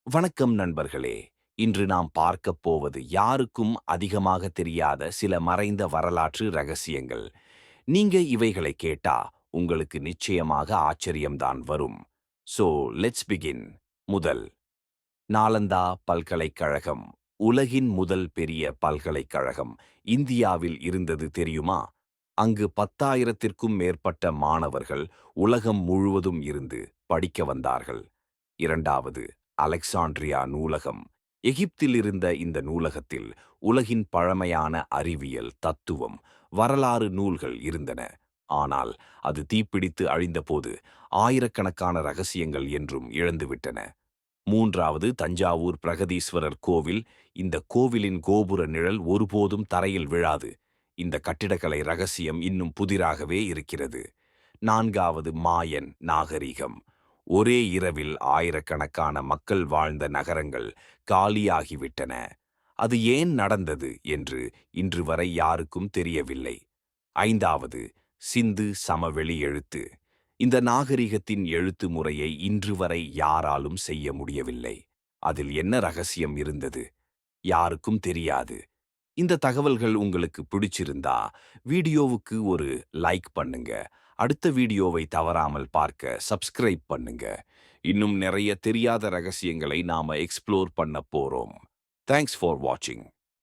வணக்கம் நண்பர்களே. இன்று நாம் பார்க்கப் போவது யாருக்கும் அதிகமாக தெரியாத சில மறைந்த வரலாற்று ரகசியங்கள். நீங்க இவைகளை கேட்டா உங்களுக்கு நிச்சயமாக ஆச்சரியம்தான் வரும். So let's begin. முதல், நாலந்தா பல்கலைக்கழகம். உலகின் முதல் பெரிய பல்கலைக்கழகம் இந்தியாவில் இருந்தது தெரியுமா? அங்கு 10,000த்திற்கும் மேற்பட்ட மாணவர்கள் உலகம் முழுவதும் இருந்து படிக்க வந்தார்கள். இரண்டாவது, அலெக்சாண்ட்ரியா நூலகம். எகிப்தில் இருந்த இந்த நூலகத்தில் உலகின் பழமையான அறிவியல், தத்துவம், வரலாறு நூல்கள் இருந்தன. ஆனால் அது தீப்பிடித்து அழிந்தபோது ஆயிரக்கணக்கான ரகசியங்கள் என்றும் இழந்துவிட்டன. மூன்றாவது, தஞ்சாவூர் பிரகதீஸ்வரர் கோவில். இந்த கோவிலின் கோபுர நிழல் ஒருபோதும் தரையில் விழாது. இந்த கட்டிடக்கலை ரகசியம் இன்னும் புதிராகவே இருக்கிறது. நான்காவது, மாயன் நாகரிகம். ஒரே இரவில் ஆயிரக்கணக்கான மக்கள் வாழ்ந்த நகரங்கள் காலியாகிவிட்டன. அது ஏன் நடந்தது என்று இன்று வரை யாருக்கும் தெரியவில்லை. ஐந்தாவது, சிந்து சமவெளி எழுத்து. இந்த நாகரிகத்தின் எழுத்து முறையை இன்று வரை யாராலும் செய்ய முடியவில்லை. அதில் என்ன ரகசியம் இருந்தது? யாருக்கும் தெரியாது. இந்த தகவல்கள் உங்களுக்கு பிடிச்சிருந்தா வீடியோவுக்கு ஒரு லைக் பண்ணுங்க. அடுத்த வீடியோவை தவறாமல் பார்க்க சப்ஸ்கிரைப் பண்ணுங்க. இன்னும் நிறைய தெரியாத ரகசியங்களை நாம எக்ஸ்ப்ளோர் பண்ண போறோம். தேங்க்ஸ் ஃபார் வாட்சிங்.